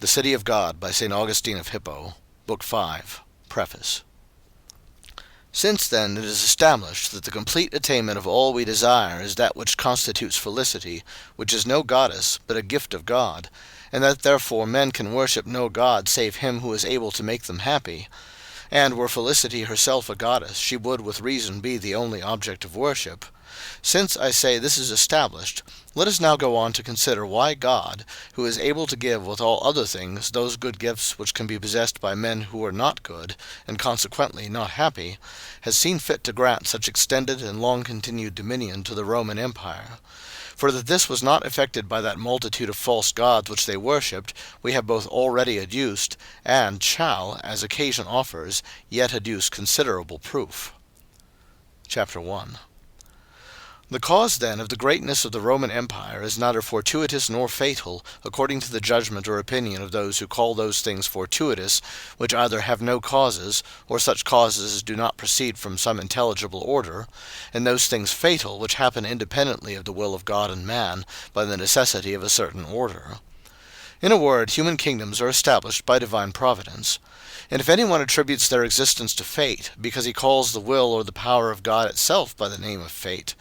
The City of God by St. Augustine of Hippo, Book 5, Preface. Since, then, it is established that the complete attainment of all we desire is that which constitutes felicity, which is no goddess, but a gift of God, and that therefore men can worship no god save him who is able to make them happy, and were felicity herself a goddess, she would with reason be the only object of worship. Since, I say, this is established, let us now go on to consider why God, who is able to give with all other things those good gifts which can be possessed by men who are not good, and consequently not happy, has seen fit to grant such extended and long-continued dominion to the Roman Empire. For that this was not effected by that multitude of false gods which they worshipped, we have both already adduced, and shall, as occasion offers, yet adduce considerable proof. Chapter 1. The cause, then, of the greatness of the Roman Empire is neither fortuitous nor fatal, according to the judgment or opinion of those who call those things fortuitous, which either have no causes, or such causes as do not proceed from some intelligible order, and those things fatal, which happen independently of the will of God and man, by the necessity of a certain order. In a word, human kingdoms are established by divine providence. And if anyone attributes their existence to fate, because he calls the will or the power of God itself by the name of fate,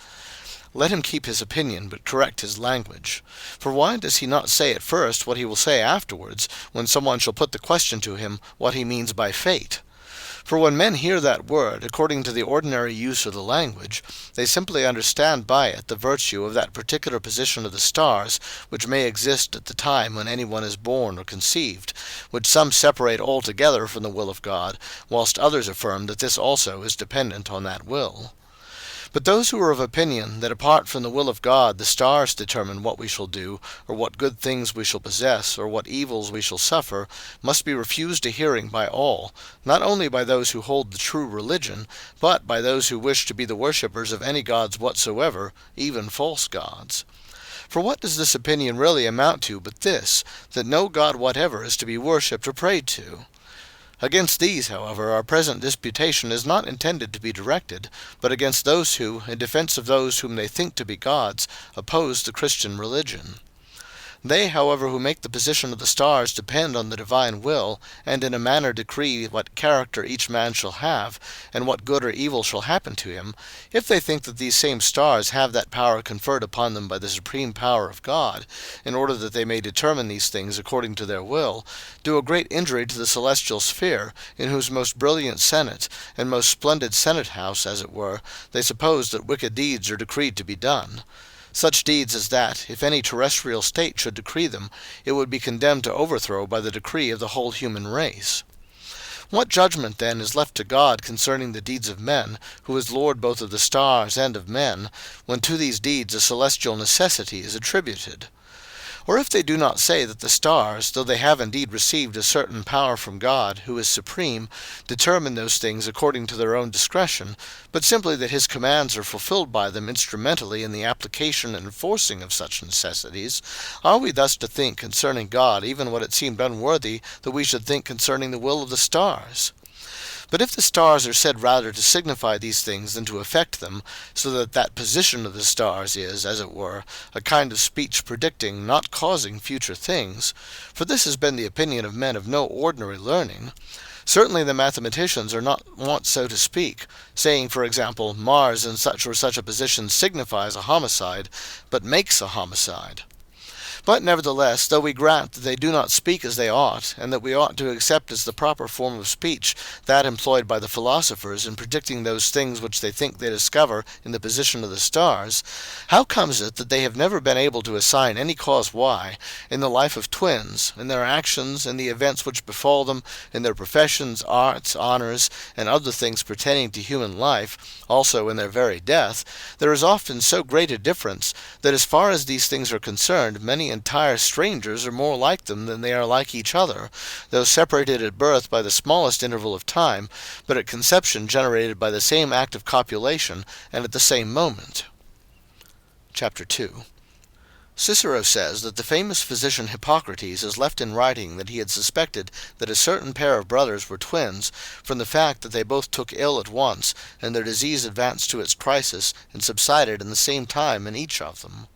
let him keep his opinion, but correct his language. For why does he not say at first what he will say afterwards, when someone shall put the question to him what he means by fate? For when men hear that word, according to the ordinary use of the language, they simply understand by it the virtue of that particular position of the stars which may exist at the time when anyone is born or conceived, which some separate altogether from the will of God, whilst others affirm that this also is dependent on that will. But those who are of opinion that apart from the will of God the stars determine what we shall do, or what good things we shall possess, or what evils we shall suffer, must be refused a hearing by all, not only by those who hold the true religion, but by those who wish to be the worshippers of any gods whatsoever, even false gods. For what does this opinion really amount to but this, that no god whatever is to be worshipped or prayed to? Against these, however, our present disputation is not intended to be directed, but against those who, in defense of those whom they think to be gods, oppose the Christian religion. They, however, who make the position of the stars depend on the divine will, and in a manner decree what character each man shall have, and what good or evil shall happen to him, if they think that these same stars have that power conferred upon them by the supreme power of God, in order that they may determine these things according to their will, do a great injury to the celestial sphere, in whose most brilliant senate, and most splendid senate house, as it were, they suppose that wicked deeds are decreed to be done. Such deeds as that, if any terrestrial state should decree them, it would be condemned to overthrow by the decree of the whole human race. What judgment, then, is left to God concerning the deeds of men, who is Lord both of the stars and of men, when to these deeds a celestial necessity is attributed? Or if they do not say that the stars, though they have indeed received a certain power from God, who is supreme, determine those things according to their own discretion, but simply that his commands are fulfilled by them instrumentally in the application and enforcing of such necessities, are we thus to think concerning God even what it seemed unworthy that we should think concerning the will of the stars? But if the stars are said rather to signify these things than to affect them, so that that position of the stars is, as it were, a kind of speech predicting, not causing future things, for this has been the opinion of men of no ordinary learning, certainly the mathematicians are not wont so to speak, saying, for example, Mars in such or such a position signifies a homicide, but makes a homicide. But nevertheless, though we grant that they do not speak as they ought, and that we ought to accept as the proper form of speech that employed by the philosophers in predicting those things which they think they discover in the position of the stars, how comes it that they have never been able to assign any cause why, in the life of twins, in their actions, in the events which befall them, in their professions, arts, honors, and other things pertaining to human life, also in their very death, there is often so great a difference, that as far as these things are concerned, many entire strangers are more like them than they are like each other, though separated at birth by the smallest interval of time, but at conception generated by the same act of copulation, and at the same moment. Chapter 2. Cicero says that the famous physician Hippocrates has left in writing that he had suspected that a certain pair of brothers were twins, from the fact that they both took ill at once, and their disease advanced to its crisis, and subsided in the same time in each of them.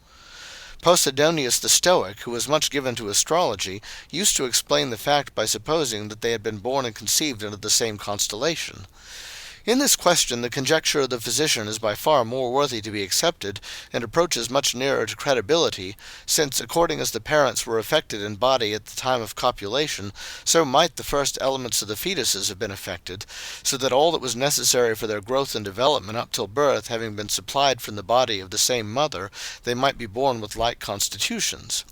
Posidonius the Stoic, who was much given to astrology, used to explain the fact by supposing that they had been born and conceived under the same constellation. In this question the conjecture of the physician is by far more worthy to be accepted, and approaches much nearer to credibility, since, according as the parents were affected in body at the time of copulation, so might the first elements of the fetuses have been affected, so that all that was necessary for their growth and development up till birth having been supplied from the body of the same mother, they might be born with like constitutions.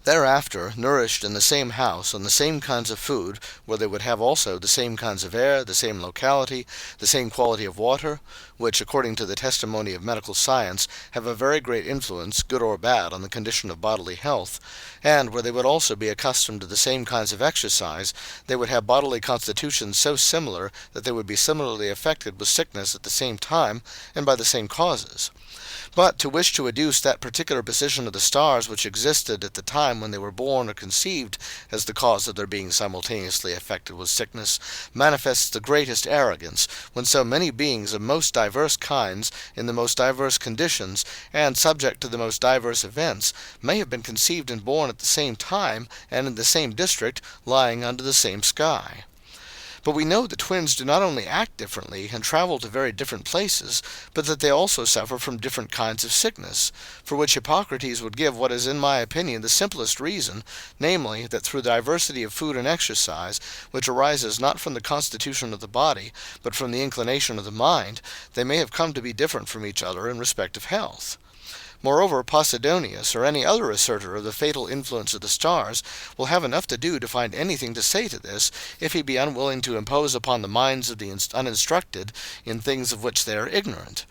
Thereafter, nourished in the same house, on the same kinds of food, where they would have also the same kinds of air, the same locality, the same quality of water, which, according to the testimony of medical science, have a very great influence, good or bad, on the condition of bodily health, and where they would also be accustomed to the same kinds of exercise, they would have bodily constitutions so similar that they would be similarly affected with sickness at the same time, and by the same causes. But to wish to adduce that particular position of the stars which existed at the time when they were born or conceived as the cause of their being simultaneously affected with sickness manifests the greatest arrogance, when so many beings of most diverse kinds, in the most diverse conditions, and subject to the most diverse events, may have been conceived and born at the same time, and in the same district, lying under the same sky. But we know that twins do not only act differently and travel to very different places, but that they also suffer from different kinds of sickness, for which Hippocrates would give what is in my opinion the simplest reason, namely, that through diversity of food and exercise, which arises not from the constitution of the body, but from the inclination of the mind, they may have come to be different from each other in respect of health. Moreover, Posidonius, or any other asserter of the fatal influence of the stars, will have enough to do to find anything to say to this, if he be unwilling to impose upon the minds of the uninstructed in things of which they are ignorant.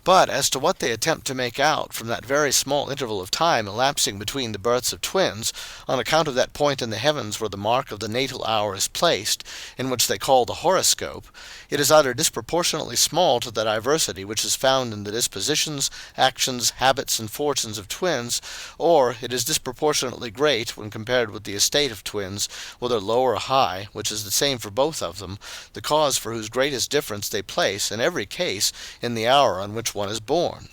But as to what they attempt to make out from that very small interval of time elapsing between the births of twins, on account of that point in the heavens where the mark of the natal hour is placed, in which they call the horoscope, it is either disproportionately small to the diversity which is found in the dispositions, actions, habits, and fortunes of twins, or it is disproportionately great when compared with the estate of twins, whether low or high, which is the same for both of them, the cause for whose greatest difference they place, in every case, in the hour on which one is born.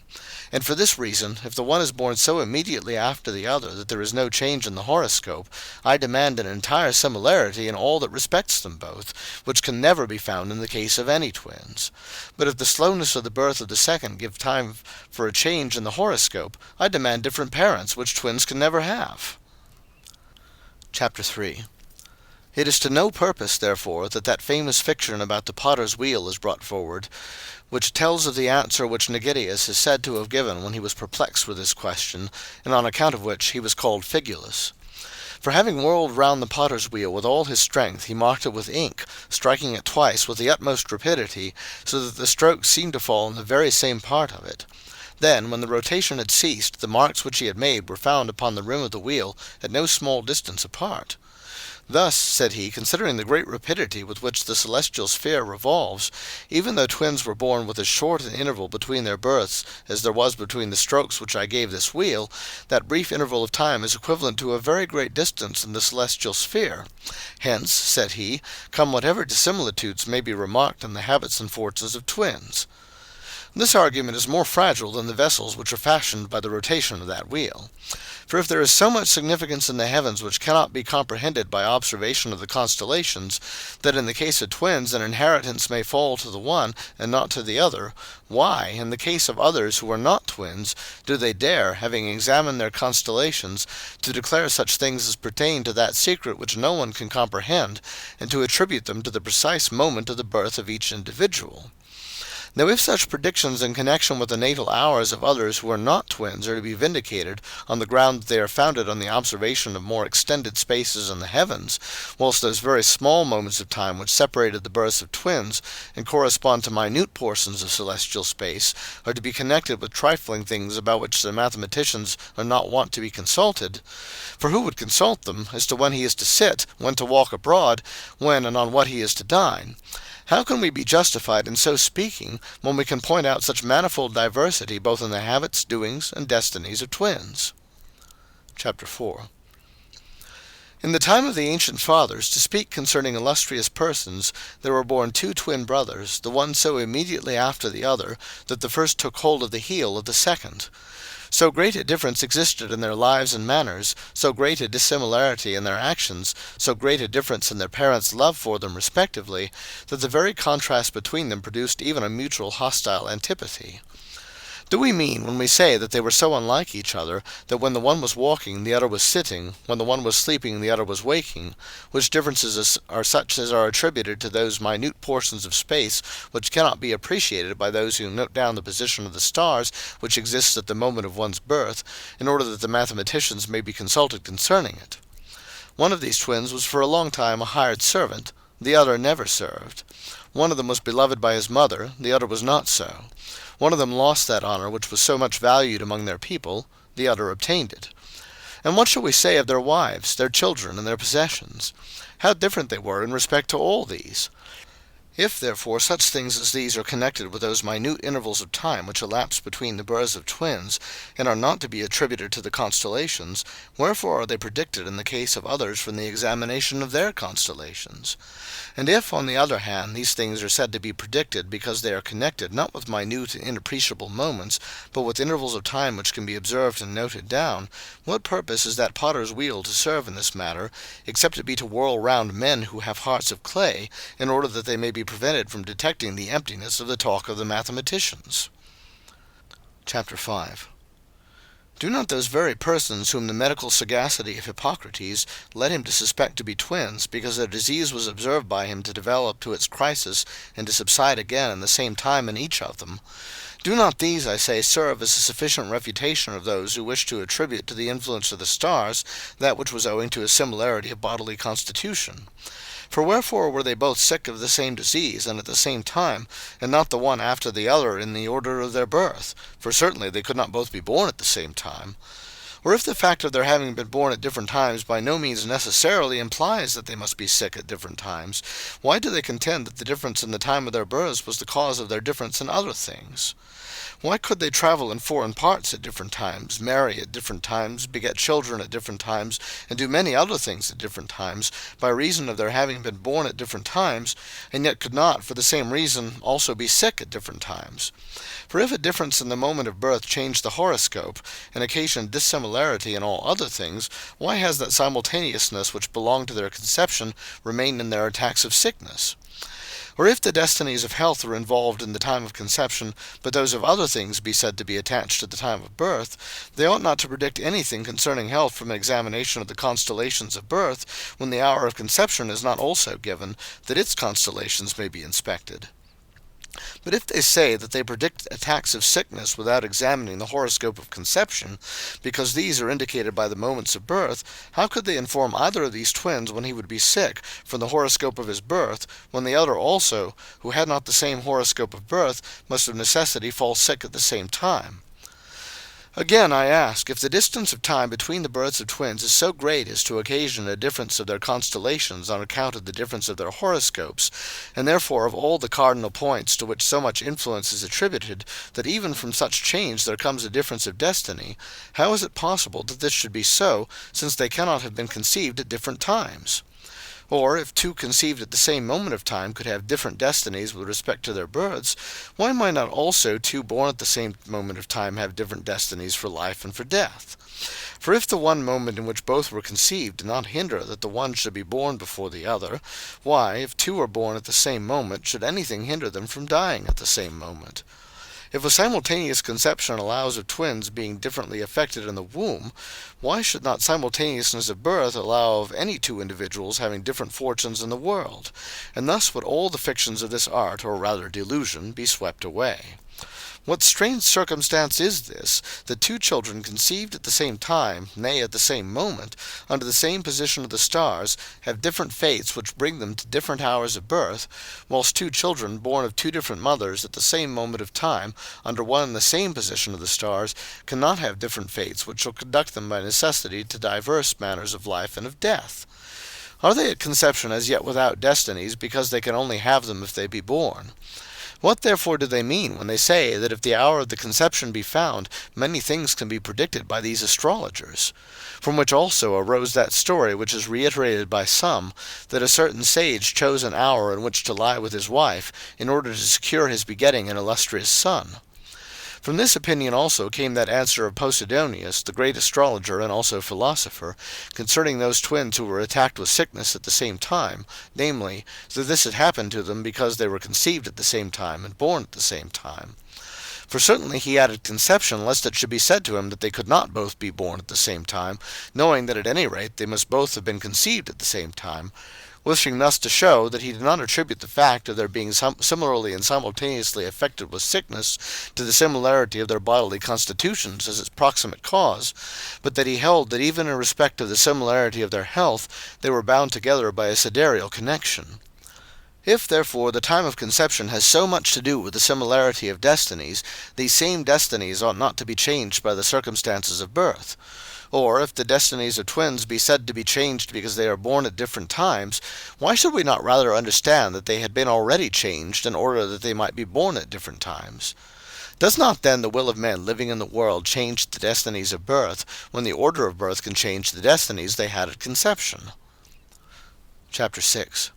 And for this reason, if the one is born so immediately after the other that there is no change in the horoscope, I demand an entire similarity in all that respects them both, which can never be found in the case of any twins. But if the slowness of the birth of the second give time for a change in the horoscope, I demand different parents, which twins can never have. Chapter 3. It is to no purpose, therefore, that famous fiction about the potter's wheel is brought forward, which tells of the answer which Nigidius is said to have given when he was perplexed with this question, and on account of which he was called Figulus. For having whirled round the potter's wheel with all his strength, he marked it with ink, striking it twice with the utmost rapidity, so that the strokes seemed to fall in the very same part of it. Then, when the rotation had ceased, the marks which he had made were found upon the rim of the wheel at no small distance apart. Thus, said he, considering the great rapidity with which the celestial sphere revolves, even though twins were born with as short an interval between their births as there was between the strokes which I gave this wheel, that brief interval of time is equivalent to a very great distance in the celestial sphere. Hence, said he, come whatever dissimilitudes may be remarked in the habits and fortunes of twins. This argument is more fragile than the vessels which are fashioned by the rotation of that wheel. For if there is so much significance in the heavens which cannot be comprehended by observation of the constellations, that in the case of twins an inheritance may fall to the one and not to the other, why, in the case of others who are not twins, do they dare, having examined their constellations, to declare such things as pertain to that secret which no one can comprehend, and to attribute them to the precise moment of the birth of each individual? Now if such predictions in connection with the natal hours of others who are not twins are to be vindicated on the ground that they are founded on the observation of more extended spaces in the heavens, whilst those very small moments of time which separated the births of twins and correspond to minute portions of celestial space are to be connected with trifling things about which the mathematicians are not wont to be consulted, for who would consult them as to when he is to sit, when to walk abroad, when and on what he is to dine? How can we be justified in so speaking, when we can point out such manifold diversity both in the habits, doings, and destinies of twins? Chapter 4. In the time of the ancient fathers, to speak concerning illustrious persons, there were born 2 twin brothers, the one so immediately after the other, that the first took hold of the heel of the second. So great a difference existed in their lives and manners, so great a dissimilarity in their actions, so great a difference in their parents' love for them respectively, that the very contrast between them produced even a mutual hostile antipathy. Do we mean, when we say that they were so unlike each other, that when the one was walking, the other was sitting, when the one was sleeping, the other was waking, which differences are such as are attributed to those minute portions of space which cannot be appreciated by those who note down the position of the stars which exists at the moment of one's birth, in order that the mathematicians may be consulted concerning it? One of these twins was for a long time a hired servant, the other never served. One of them was beloved by his mother, the other was not so. One of them lost that honor which was so much valued among their people, the other obtained it. And what shall we say of their wives, their children, and their possessions? How different they were in respect to all these! If, therefore, such things as these are connected with those minute intervals of time which elapse between the births of twins, and are not to be attributed to the constellations, wherefore are they predicted in the case of others from the examination of their constellations? And if, on the other hand, these things are said to be predicted because they are connected not with minute and inappreciable moments, but with intervals of time which can be observed and noted down, what purpose is that potter's wheel to serve in this matter, except it be to whirl round men who have hearts of clay, in order that they may be prevented from detecting the emptiness of the talk of the mathematicians? Chapter 5. Do not those very persons whom the medical sagacity of Hippocrates led him to suspect to be twins, because their disease was observed by him to develop to its crisis and to subside again in the same time in each of them, do not these, I say, serve as a sufficient refutation of those who wish to attribute to the influence of the stars that which was owing to a similarity of bodily constitution? For wherefore were they both sick of the same disease, and at the same time, and not the one after the other in the order of their birth? For certainly they could not both be born at the same time. Or if the fact of their having been born at different times by no means necessarily implies that they must be sick at different times, why do they contend that the difference in the time of their births was the cause of their difference in other things? Why could they travel in foreign parts at different times, marry at different times, beget children at different times, and do many other things at different times, by reason of their having been born at different times, and yet could not, for the same reason, also be sick at different times? For if a difference in the moment of birth changed the horoscope, and occasioned dissimilarity in all other things, why has that simultaneousness which belonged to their conception remained in their attacks of sickness? Or if the destinies of health are involved in the time of conception, but those of other things be said to be attached to the time of birth, they ought not to predict anything concerning health from an examination of the constellations of birth, when the hour of conception is not also given, that its constellations may be inspected. But if they say that they predict attacks of sickness without examining the horoscope of conception, because these are indicated by the moments of birth, how could they inform either of these twins when he would be sick from the horoscope of his birth, when the other also, who had not the same horoscope of birth, must of necessity fall sick at the same time? Again, I ask, if the distance of time between the births of twins is so great as to occasion a difference of their constellations on account of the difference of their horoscopes, and therefore of all the cardinal points to which so much influence is attributed, that even from such change there comes a difference of destiny, how is it possible that this should be so, since they cannot have been conceived at different times? Or, if two conceived at the same moment of time could have different destinies with respect to their births, why might not also two born at the same moment of time have different destinies for life and for death? For if the one moment in which both were conceived did not hinder that the one should be born before the other, why, if two are born at the same moment, should anything hinder them from dying at the same moment? If a simultaneous conception allows of twins being differently affected in the womb, why should not simultaneousness of birth allow of any two individuals having different fortunes in the world? And thus would all the fictions of this art, or rather delusion, be swept away. What strange circumstance is this, that two children conceived at the same time, nay, at the same moment, under the same position of the stars, have different fates which bring them to different hours of birth, whilst two children born of two different mothers at the same moment of time, under one and the same position of the stars, cannot have different fates which shall conduct them by necessity to diverse manners of life and of death? Are they at conception as yet without destinies, because they can only have them if they be born? What therefore do they mean when they say that if the hour of the conception be found, many things can be predicted by these astrologers? From which also arose that story which is reiterated by some, that a certain sage chose an hour in which to lie with his wife, in order to secure his begetting an illustrious son. From this opinion also came that answer of Posidonius, the great astrologer and also philosopher, concerning those twins who were attacked with sickness at the same time, namely, that this had happened to them because they were conceived at the same time and born at the same time. For certainly he added conception, lest it should be said to him that they could not both be born at the same time, knowing that at any rate they must both have been conceived at the same time, wishing thus to show that he did not attribute the fact of their being similarly and simultaneously affected with sickness to the similarity of their bodily constitutions as its proximate cause, but that he held that even in respect of the similarity of their health they were bound together by a sidereal connection. If, therefore, the time of conception has so much to do with the similarity of destinies, these same destinies ought not to be changed by the circumstances of birth. Or, if the destinies of twins be said to be changed because they are born at different times, why should we not rather understand that they had been already changed in order that they might be born at different times? Does not then the will of men living in the world change the destinies of birth, when the order of birth can change the destinies they had at conception? Chapter 6.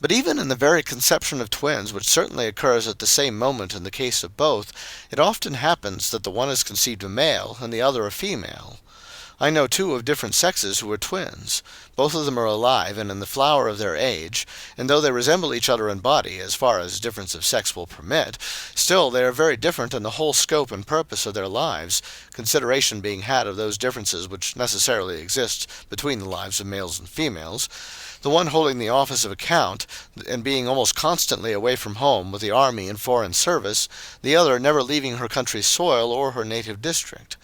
But even in the very conception of twins, which certainly occurs at the same moment in the case of both, it often happens that the one is conceived a male and the other a female. I know two of different sexes who are twins. Both of them are alive and in the flower of their age, and though they resemble each other in body, as far as difference of sex will permit, still they are very different in the whole scope and purpose of their lives, consideration being had of those differences which necessarily exist between the lives of males and females, the one holding the office of a count, and being almost constantly away from home with the army and foreign service, the other never leaving her country's soil or her native district.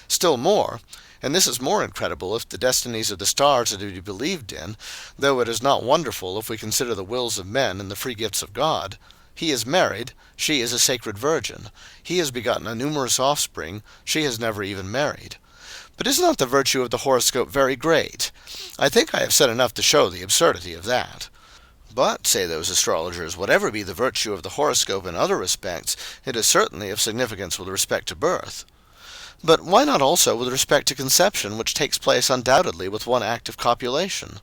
Still more, and this is more incredible if the destinies of the stars are to be believed in, though it is not wonderful if we consider the wills of men and the free gifts of God. He is married, she is a sacred virgin. He has begotten a numerous offspring, she has never even married. But is not the virtue of the horoscope very great? I think I have said enough to show the absurdity of that. But, say those astrologers, whatever be the virtue of the horoscope in other respects, it is certainly of significance with respect to birth. But why not also with respect to conception, which takes place undoubtedly with one act of copulation?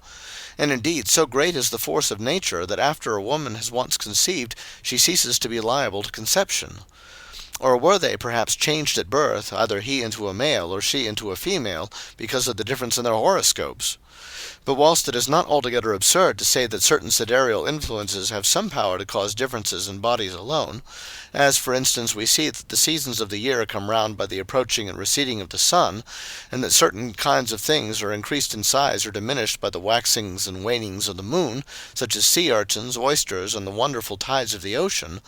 And indeed, so great is the force of nature that after a woman has once conceived, she ceases to be liable to conception. Or were they perhaps changed at birth, either he into a male or she into a female, because of the difference in their horoscopes? But whilst it is not altogether absurd to say that certain sidereal influences have some power to cause differences in bodies alone, as for instance we see that the seasons of the year come round by the approaching and receding of the sun, and that certain kinds of things are increased in size or diminished by the waxings and wanings of the moon, such as sea urchins, oysters, and the wonderful tides of the ocean,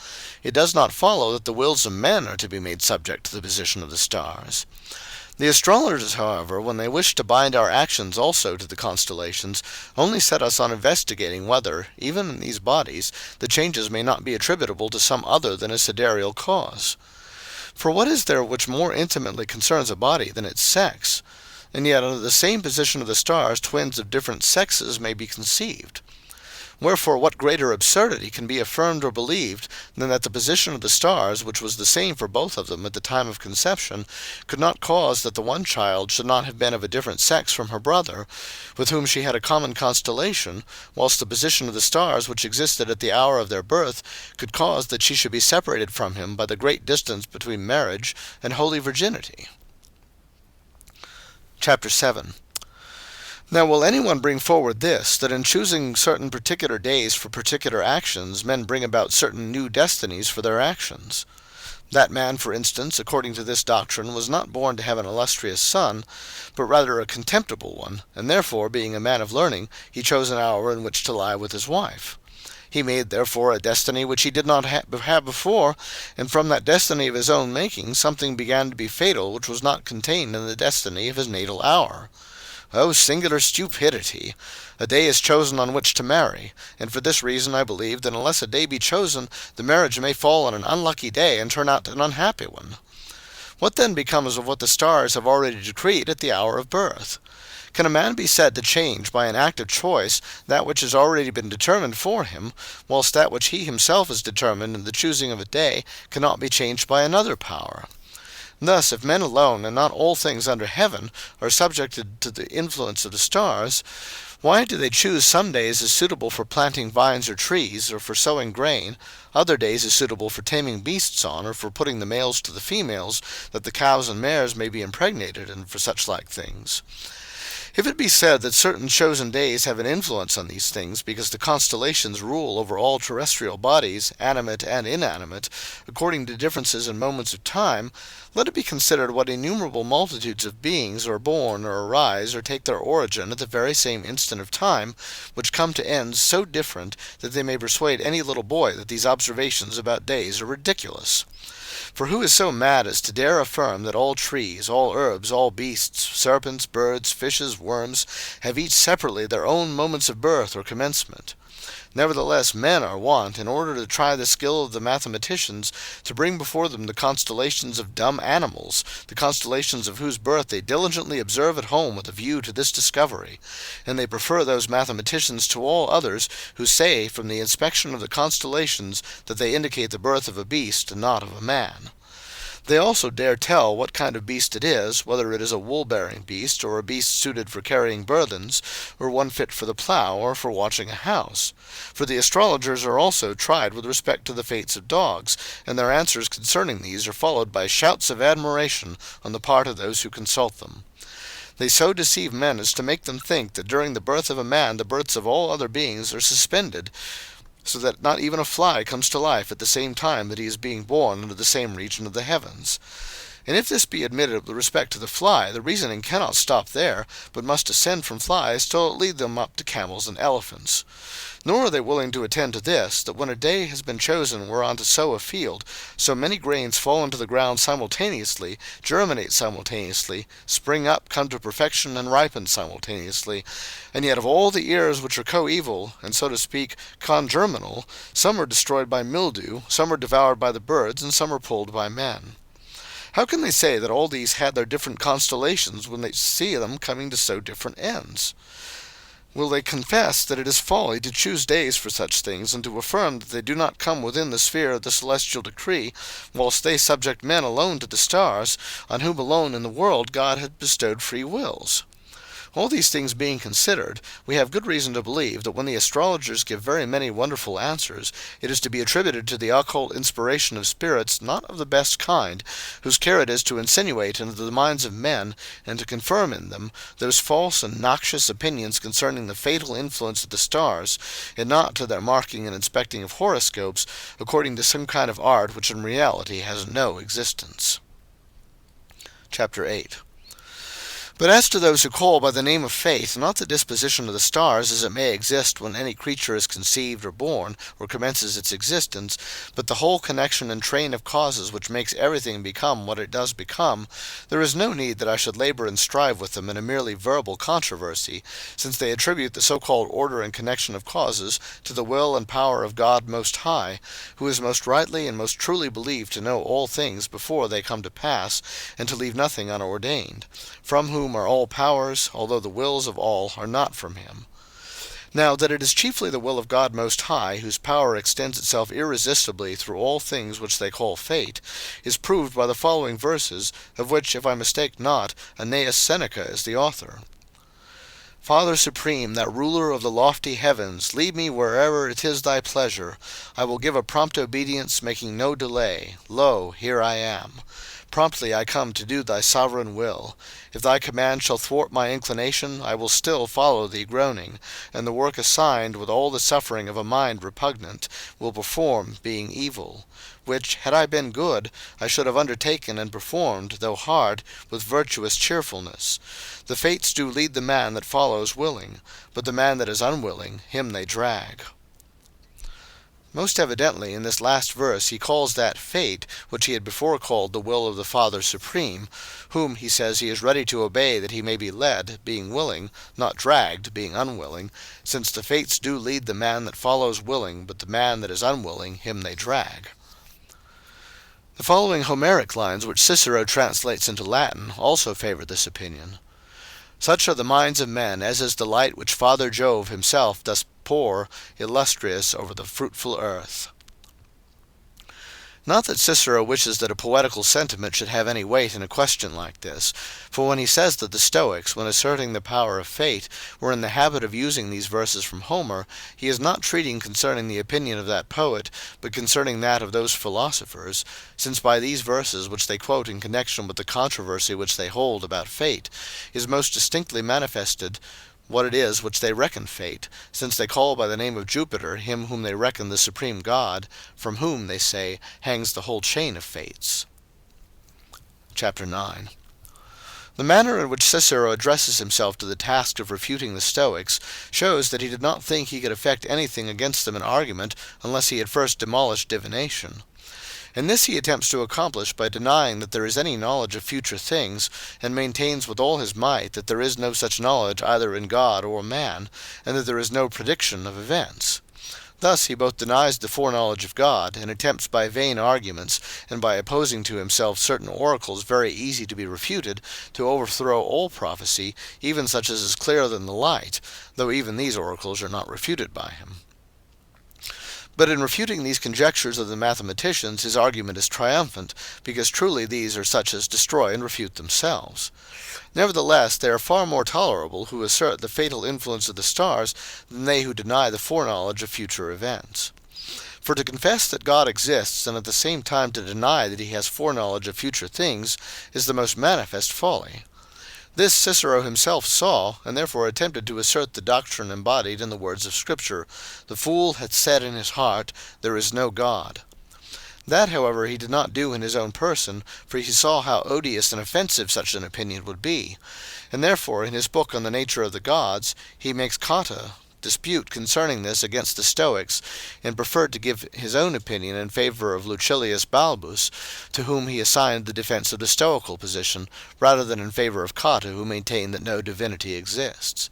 it does not follow that the wills of men are to be made subject to the position of the stars. The astrologers, however, when they wish to bind our actions also to the constellations, only set us on investigating whether, even in these bodies, the changes may not be attributable to some other than a sidereal cause. For what is there which more intimately concerns a body than its sex? And yet under the same position of the stars twins of different sexes may be conceived. Wherefore what greater absurdity can be affirmed or believed than that the position of the stars, which was the same for both of them at the time of conception, could not cause that the one child should not have been of a different sex from her brother, with whom she had a common constellation, whilst the position of the stars which existed at the hour of their birth could cause that she should be separated from him by the great distance between marriage and holy virginity? Chapter 7. Now will anyone bring forward this, that in choosing certain particular days for particular actions, men bring about certain new destinies for their actions? That man, for instance, according to this doctrine, was not born to have an illustrious son, but rather a contemptible one, and therefore, being a man of learning, he chose an hour in which to lie with his wife. He made, therefore, a destiny which he did not have before, and from that destiny of his own making something began to be fatal which was not contained in the destiny of his natal hour. O singular stupidity! A day is chosen on which to marry, and for this reason I believe that unless a day be chosen, the marriage may fall on an unlucky day and turn out an unhappy one. What then becomes of what the stars have already decreed at the hour of birth? Can a man be said to change by an act of choice that which has already been determined for him, whilst that which he himself has determined in the choosing of a day cannot be changed by another power? Thus, if men alone, and not all things under heaven, are subjected to the influence of the stars, Why do they choose some days as suitable for planting vines or trees, or for sowing grain, other days as suitable for taming beasts on, or for putting the males to the females, that the cows and mares may be impregnated, and for such like things? If it be said that certain chosen days have an influence on these things, because the constellations rule over all terrestrial bodies, animate and inanimate, according to differences in moments of time, let it be considered what innumerable multitudes of beings are born, or arise, or take their origin at the very same instant of time, which come to ends so different that they may persuade any little boy that these observations about days are ridiculous. For who is so mad as to dare affirm that all trees, all herbs, all beasts, serpents, birds, fishes, worms, have each separately their own moments of birth or commencement? Nevertheless, men are wont, in order to try the skill of the mathematicians, to bring before them the constellations of dumb animals, the constellations of whose birth they diligently observe at home with a view to this discovery, and they prefer those mathematicians to all others who say, from the inspection of the constellations, that they indicate the birth of a beast and not of a man. They also dare tell what kind of beast it is, whether it is a wool-bearing beast, or a beast suited for carrying burthens, or one fit for the plough, or for watching a house. For the astrologers are also tried with respect to the fates of dogs, and their answers concerning these are followed by shouts of admiration on the part of those who consult them. They so deceive men as to make them think that during the birth of a man the births of all other beings are suspended, so that not even a fly comes to life at the same time that he is being born under the same region of the heavens. And if this be admitted with respect to the fly, the reasoning cannot stop there, but must ascend from flies till it lead them up to camels and elephants. Nor are they willing to attend to this, that when a day has been chosen whereon to sow a field, so many grains fall into the ground simultaneously, germinate simultaneously, spring up, come to perfection, and ripen simultaneously, and yet of all the ears which are coeval, and so to speak congerminal, some are destroyed by mildew, some are devoured by the birds, and some are pulled by men. How can they say that all these had their different constellations when they see them coming to so different ends? Will they confess that it is folly to choose days for such things, and to affirm that they do not come within the sphere of the celestial decree, whilst they subject men alone to the stars, on whom alone in the world God hath bestowed free wills? All these things being considered, we have good reason to believe that when the astrologers give very many wonderful answers, it is to be attributed to the occult inspiration of spirits not of the best kind, whose care it is to insinuate into the minds of men, and to confirm in them, those false and noxious opinions concerning the fatal influence of the stars, and not to their marking and inspecting of horoscopes, according to some kind of art which in reality has no existence. Chapter 8. But as to those who call by the name of faith, not the disposition of the stars as it may exist when any creature is conceived or born, or commences its existence, but the whole connection and train of causes which makes everything become what it does become, there is no need that I should labor and strive with them in a merely verbal controversy, since they attribute the so-called order and connection of causes to the will and power of God Most High, who is most rightly and most truly believed to know all things before they come to pass, and to leave nothing unordained, from whom are all powers, although the wills of all are not from him. Now, that it is chiefly the will of God Most High, whose power extends itself irresistibly through all things which they call fate, is proved by the following verses, of which, if I mistake not, Aeneas Seneca is the author. Father supreme, thou ruler of the lofty heavens, lead me wherever it is thy pleasure. I will give a prompt obedience, making no delay. Lo, here I am. Promptly I come to do thy sovereign will. If thy command shall thwart my inclination, I will still follow thee groaning, and the work assigned, with all the suffering of a mind repugnant, will perform, being evil, which, had I been good, I should have undertaken and performed, though hard, with virtuous cheerfulness. The fates do lead the man that follows willing, but the man that is unwilling, him they drag. Most evidently, in this last verse, he calls that fate, which he had before called the will of the Father Supreme, whom he says he is ready to obey that he may be led, being willing, not dragged, being unwilling, since the fates do lead the man that follows willing, but the man that is unwilling, him they drag. The following Homeric lines, which Cicero translates into Latin, also favor this opinion. Such are the minds of men, as is the light which Father Jove himself doth pour illustrious over the fruitful earth. Not that Cicero wishes that a poetical sentiment should have any weight in a question like this, for when he says that the Stoics, when asserting the power of fate, were in the habit of using these verses from Homer, he is not treating concerning the opinion of that poet, but concerning that of those philosophers, since by these verses, which they quote in connection with the controversy which they hold about fate, is most distinctly manifested what it is which they reckon fate, since they call by the name of Jupiter him whom they reckon the supreme God, from whom, they say, hangs the whole chain of fates. Chapter 9. The manner in which Cicero addresses himself to the task of refuting the Stoics shows that he did not think he could effect anything against them in argument unless he had first demolished divination. And this he attempts to accomplish by denying that there is any knowledge of future things, and maintains with all his might that there is no such knowledge either in God or man, and that there is no prediction of events. Thus he both denies the foreknowledge of God, and attempts by vain arguments, and by opposing to himself certain oracles very easy to be refuted, to overthrow all prophecy, even such as is clearer than the light, though even these oracles are not refuted by him. But in refuting these conjectures of the mathematicians, his argument is triumphant, because truly these are such as destroy and refute themselves. Nevertheless, they are far more tolerable who assert the fatal influence of the stars than they who deny the foreknowledge of future events. For to confess that God exists, and at the same time to deny that he has foreknowledge of future things, is the most manifest folly. This Cicero himself saw, and therefore attempted to assert the doctrine embodied in the words of Scripture, "The fool hath said in his heart, There is no God." That, however, he did not do in his own person, for he saw how odious and offensive such an opinion would be, and therefore in his book on the nature of the gods he makes Cotta dispute concerning this against the Stoics, and preferred to give his own opinion in favor of Lucilius Balbus, to whom he assigned the defense of the Stoical position, rather than in favor of Cotta, who maintained that no divinity exists.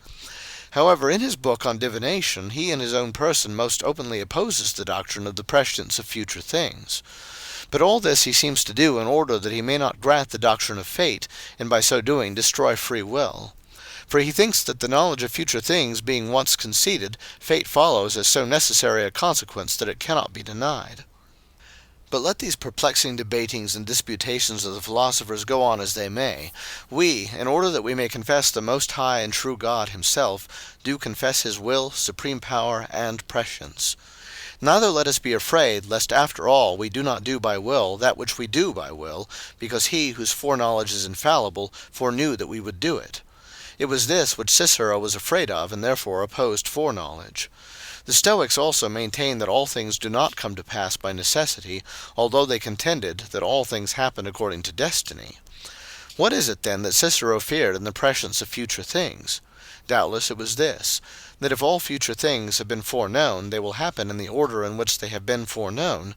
However, in his book on divination, he in his own person most openly opposes the doctrine of the prescience of future things. But all this he seems to do in order that he may not grant the doctrine of fate, and by so doing destroy free will. For he thinks that the knowledge of future things being once conceded, fate follows as so necessary a consequence that it cannot be denied. But let these perplexing debatings and disputations of the philosophers go on as they may, we, in order that we may confess the Most High and true God himself, do confess his will, supreme power, and prescience. Neither let us be afraid, lest after all we do not do by will that which we do by will, because he whose foreknowledge is infallible foreknew that we would do it. It was this which Cicero was afraid of, and therefore opposed foreknowledge. The Stoics also maintain that all things do not come to pass by necessity, although they contended that all things happen according to destiny. What is it then that Cicero feared in the prescience of future things? Doubtless it was this, that if all future things have been foreknown, they will happen in the order in which they have been foreknown,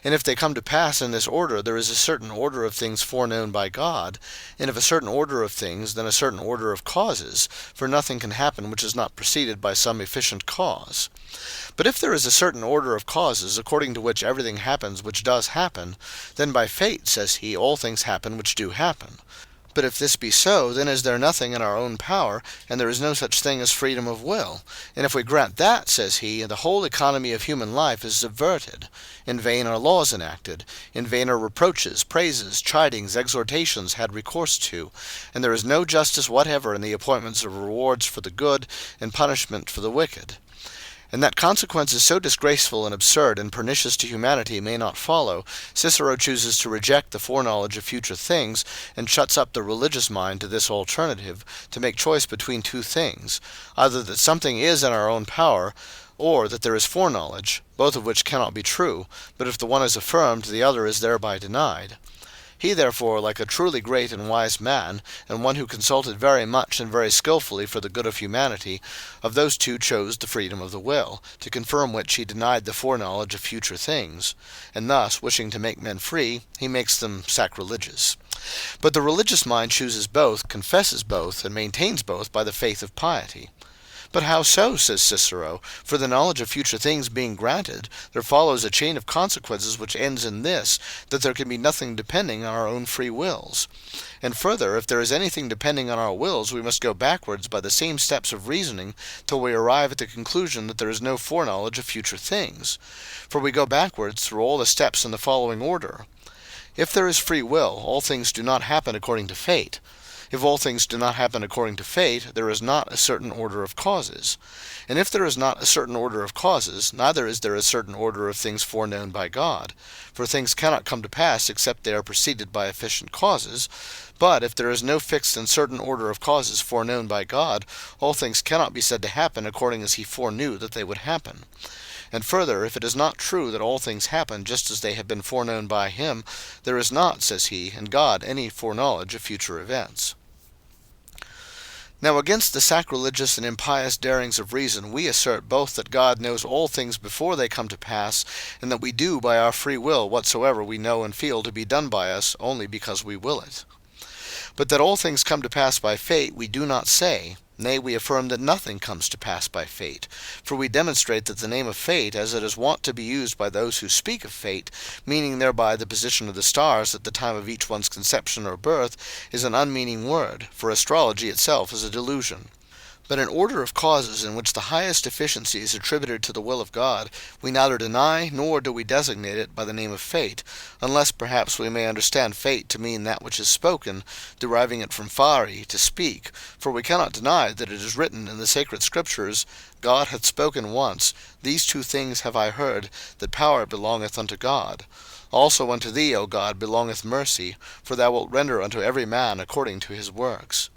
and if they come to pass in this order, there is a certain order of things foreknown by God, and if a certain order of things, then a certain order of causes, for nothing can happen which is not preceded by some efficient cause. But if there is a certain order of causes, according to which everything happens which does happen, then by fate, says he, all things happen which do happen. But if this be so, then is there nothing in our own power, and there is no such thing as freedom of will. And if we grant that, says he, the whole economy of human life is subverted. In vain are laws enacted, in vain are reproaches, praises, chidings, exhortations had recourse to, and there is no justice whatever in the appointments of rewards for the good, and punishment for the wicked. And that consequences so disgraceful and absurd and pernicious to humanity may not follow, Cicero chooses to reject the foreknowledge of future things, and shuts up the religious mind to this alternative, to make choice between two things, either that something is in our own power, or that there is foreknowledge, both of which cannot be true, but if the one is affirmed, the other is thereby denied. He therefore, like a truly great and wise man, and one who consulted very much and very skillfully for the good of humanity, of those two chose the freedom of the will, to confirm which he denied the foreknowledge of future things, and thus, wishing to make men free, he makes them sacrilegious. But the religious mind chooses both, confesses both, and maintains both by the faith of piety. But how so, says Cicero? For the knowledge of future things being granted, there follows a chain of consequences which ends in this, that there can be nothing depending on our own free wills. And further, if there is anything depending on our wills, we must go backwards by the same steps of reasoning till we arrive at the conclusion that there is no foreknowledge of future things. For we go backwards through all the steps in the following order. If there is free will, all things do not happen according to fate. If all things do not happen according to fate, there is not a certain order of causes. And if there is not a certain order of causes, neither is there a certain order of things foreknown by God. For things cannot come to pass except they are preceded by efficient causes. But if there is no fixed and certain order of causes foreknown by God, all things cannot be said to happen according as he foreknew that they would happen. And further, if it is not true that all things happen just as they have been foreknown by him, there is not, says he, in God any foreknowledge of future events. Now against the sacrilegious and impious darings of reason we assert both that God knows all things before they come to pass, and that we do by our free will whatsoever we know and feel to be done by us only because we will it. But that all things come to pass by fate we do not say. Nay, we affirm that nothing comes to pass by fate. For we demonstrate that the name of fate, as it is wont to be used by those who speak of fate, meaning thereby the position of the stars at the time of each one's conception or birth, is an unmeaning word, for astrology itself is a delusion. But an order of causes in which the highest efficiency is attributed to the will of God, we neither deny nor do we designate it by the name of fate, unless perhaps we may understand fate to mean that which is spoken, deriving it from fare, to speak, for we cannot deny that it is written in the sacred Scriptures, God hath spoken once, these two things have I heard, that power belongeth unto God. Also unto thee, O God, belongeth mercy, for thou wilt render unto every man according to his works.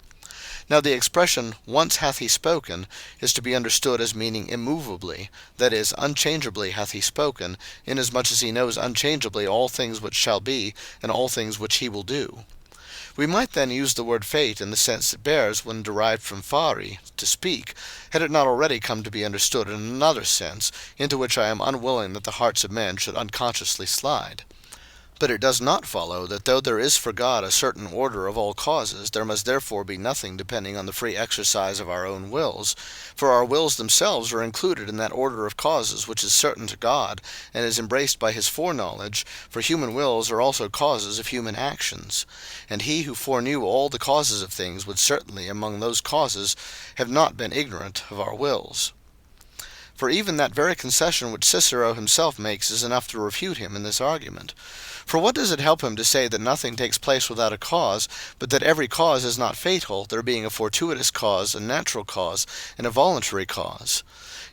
Now the expression, once hath he spoken, is to be understood as meaning immovably, that is, unchangeably hath he spoken, inasmuch as he knows unchangeably all things which shall be, and all things which he will do. We might then use the word fate in the sense it bears when derived from fare, to speak, had it not already come to be understood in another sense, into which I am unwilling that the hearts of men should unconsciously slide. But it does not follow that though there is for God a certain order of all causes, there must therefore be nothing depending on the free exercise of our own wills, for our wills themselves are included in that order of causes which is certain to God, and is embraced by his foreknowledge, for human wills are also causes of human actions. And he who foreknew all the causes of things would certainly among those causes have not been ignorant of our wills. For even that very concession which Cicero himself makes is enough to refute him in this argument. For what does it help him to say that nothing takes place without a cause, but that every cause is not fatal, there being a fortuitous cause, a natural cause, and a voluntary cause?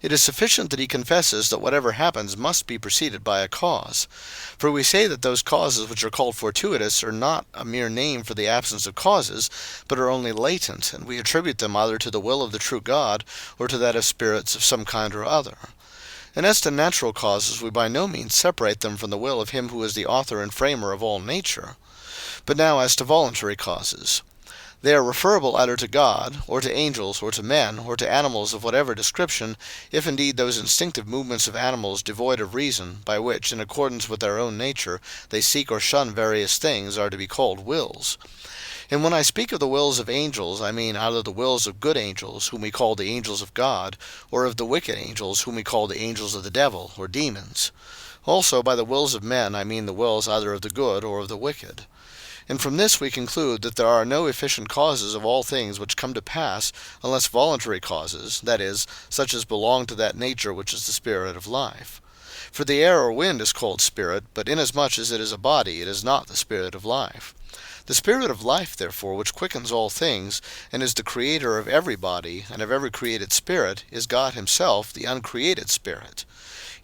It is sufficient that he confesses that whatever happens must be preceded by a cause. For we say that those causes which are called fortuitous are not a mere name for the absence of causes, but are only latent, and we attribute them either to the will of the true God, or to that of spirits of some kind or other. And as to natural causes, we by no means separate them from the will of him who is the author and framer of all nature. But now as to voluntary causes. They are referable either to God, or to angels, or to men, or to animals of whatever description, if indeed those instinctive movements of animals devoid of reason, by which, in accordance with their own nature, they seek or shun various things, are to be called wills. And when I speak of the wills of angels, I mean either the wills of good angels, whom we call the angels of God, or of the wicked angels, whom we call the angels of the devil, or demons. Also by the wills of men I mean the wills either of the good or of the wicked. And from this we conclude that there are no efficient causes of all things which come to pass, unless voluntary causes, that is, such as belong to that nature which is the spirit of life. For the air or wind is called spirit, but inasmuch as it is a body, it is not the spirit of life. The spirit of life, therefore, which quickens all things, and is the creator of every body, and of every created spirit, is God himself, the uncreated spirit.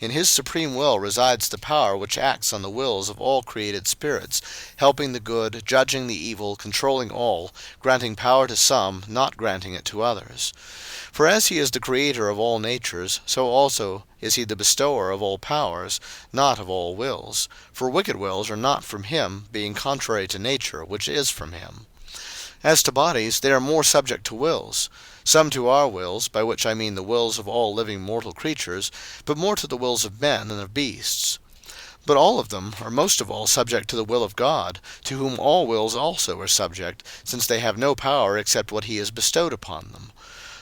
In his supreme will resides the power which acts on the wills of all created spirits, helping the good, judging the evil, controlling all, granting power to some, not granting it to others. For as he is the creator of all natures, so also is he the bestower of all powers, not of all wills. For wicked wills are not from him, being contrary to nature, which is from him. As to bodies, they are more subject to wills. Some to our wills, by which I mean the wills of all living mortal creatures, but more to the wills of men and of beasts. But all of them are most of all subject to the will of God, to whom all wills also are subject, since they have no power except what he has bestowed upon them.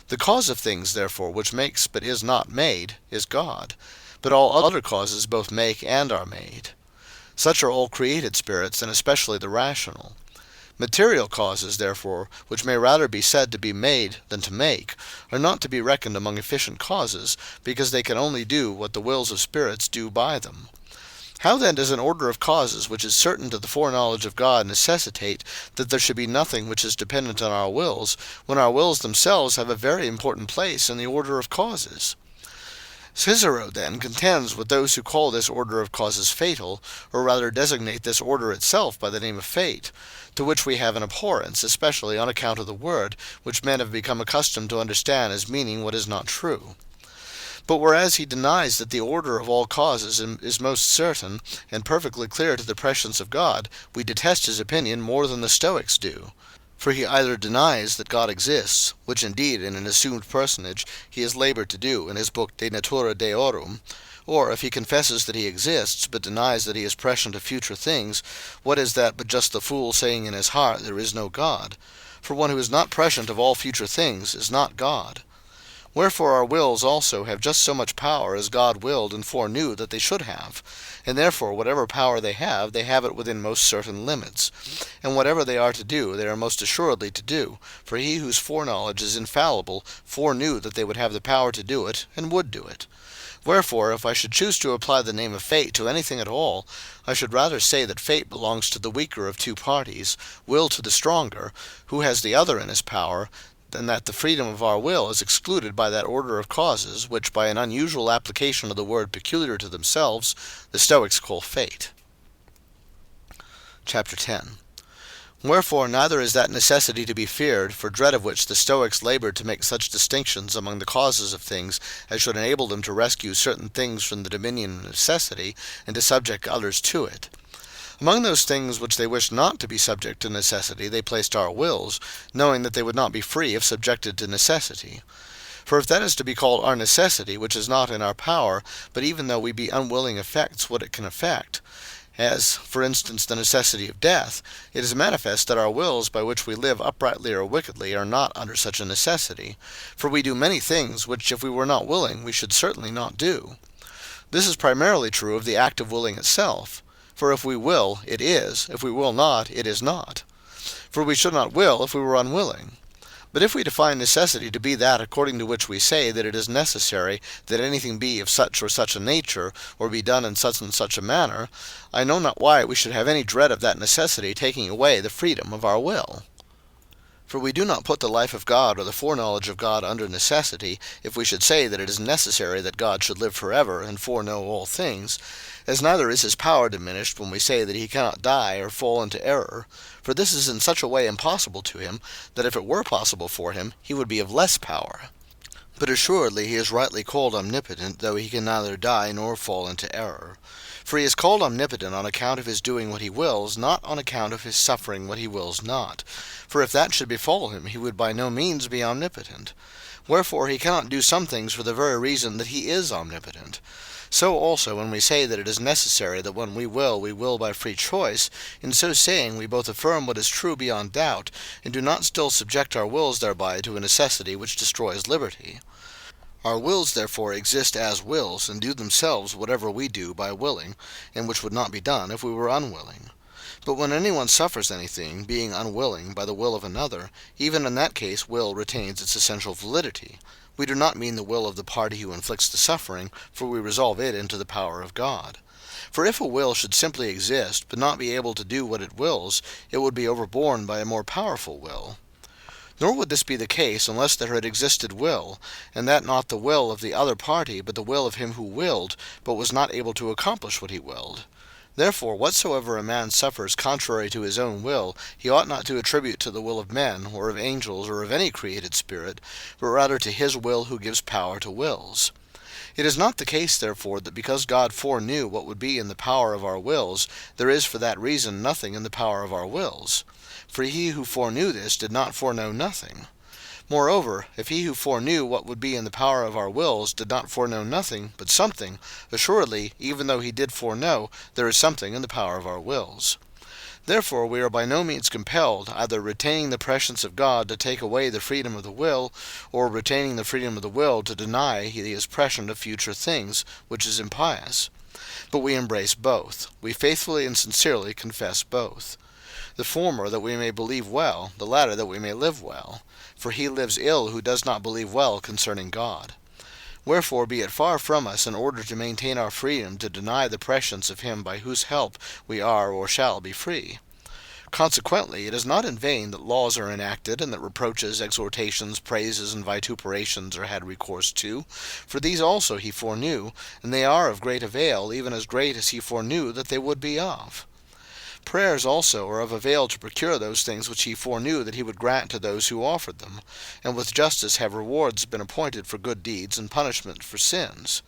The cause of things, therefore, which makes but is not made, is God. But all other causes both make and are made. Such are all created spirits, and especially the rational. Material causes, therefore, which may rather be said to be made than to make, are not to be reckoned among efficient causes, because they can only do what the wills of spirits do by them. How then does an order of causes which is certain to the foreknowledge of God necessitate that there should be nothing which is dependent on our wills, when our wills themselves have a very important place in the order of causes? Cicero, then, contends with those who call this order of causes fatal, or rather designate this order itself by the name of fate, to which we have an abhorrence, especially on account of the word, which men have become accustomed to understand as meaning what is not true. But whereas he denies that the order of all causes is most certain, and perfectly clear to the prescience of God, we detest his opinion more than the Stoics do. For he either denies that God exists, which indeed in an assumed personage he has labored to do in his book De Natura Deorum, or if he confesses that he exists, but denies that he is prescient of future things, what is that but just the fool saying in his heart there is no God? For one who is not prescient of all future things is not God. Wherefore our wills also have just so much power as God willed and foreknew that they should have, and therefore whatever power they have it within most certain limits, and whatever they are to do, they are most assuredly to do, for he whose foreknowledge is infallible foreknew that they would have the power to do it, and would do it. Wherefore, if I should choose to apply the name of fate to anything at all, I should rather say that fate belongs to the weaker of two parties, will to the stronger, who has the other in his power, than that the freedom of our will is excluded by that order of causes, which by an unusual application of the word peculiar to themselves, the Stoics call fate. Chapter 10. Wherefore neither is that necessity to be feared, for dread of which the Stoics labored to make such distinctions among the causes of things as should enable them to rescue certain things from the dominion of necessity, and to subject others to it. Among those things which they wished not to be subject to necessity they placed our wills, knowing that they would not be free if subjected to necessity. For if that is to be called our necessity, which is not in our power, but even though we be unwilling affects what it can effect, as, for instance, the necessity of death, it is manifest that our wills by which we live uprightly or wickedly are not under such a necessity, for we do many things which if we were not willing we should certainly not do. This is primarily true of the act of willing itself. For if we will, it is; if we will not, it is not. For we should not will if we were unwilling. But if we define necessity to be that according to which we say that it is necessary that anything be of such or such a nature, or be done in such and such a manner, I know not why we should have any dread of that necessity taking away the freedom of our will. For we do not put the life of God or the foreknowledge of God under necessity, if we should say that it is necessary that God should live forever and foreknow all things, as neither is his power diminished when we say that he cannot die or fall into error, for this is in such a way impossible to him, that if it were possible for him, he would be of less power. But assuredly he is rightly called omnipotent, though he can neither die nor fall into error. For he is called omnipotent on account of his doing what he wills, not on account of his suffering what he wills not. For if that should befall him, he would by no means be omnipotent. Wherefore he cannot do some things for the very reason that he is omnipotent. So also when we say that it is necessary that when we will by free choice, in so saying we both affirm what is true beyond doubt, and do not still subject our wills thereby to a necessity which destroys liberty. Our wills therefore exist as wills, and do themselves whatever we do by willing, and which would not be done if we were unwilling. But when anyone suffers anything, being unwilling, by the will of another, even in that case will retains its essential validity. We do not mean the will of the party who inflicts the suffering, for we resolve it into the power of God. For if a will should simply exist, but not be able to do what it wills, it would be overborne by a more powerful will. Nor would this be the case unless there had existed will, and that not the will of the other party, but the will of him who willed, but was not able to accomplish what he willed. Therefore whatsoever a man suffers contrary to his own will, he ought not to attribute to the will of men, or of angels, or of any created spirit, but rather to his will who gives power to wills. It is not the case, therefore, that because God foreknew what would be in the power of our wills, there is for that reason nothing in the power of our wills. For he who foreknew this did not foreknow nothing. Moreover, if he who foreknew what would be in the power of our wills did not foreknow nothing, but something, assuredly, even though he did foreknow, there is something in the power of our wills. Therefore we are by no means compelled, either retaining the prescience of God to take away the freedom of the will, or retaining the freedom of the will to deny he is prescient of future things, which is impious. But we embrace both. We faithfully and sincerely confess both. The former that we may believe well, the latter that we may live well. For he lives ill who does not believe well concerning God. Wherefore be it far from us, in order to maintain our freedom, to deny the prescience of him by whose help we are or shall be free. Consequently, it is not in vain that laws are enacted, and that reproaches, exhortations, praises, and vituperations are had recourse to. For these also he foreknew, and they are of great avail, even as great as he foreknew that they would be of. Prayers also are of avail to procure those things which he foreknew that he would grant to those who offered them, and with justice have rewards been appointed for good deeds, and punishment for sins.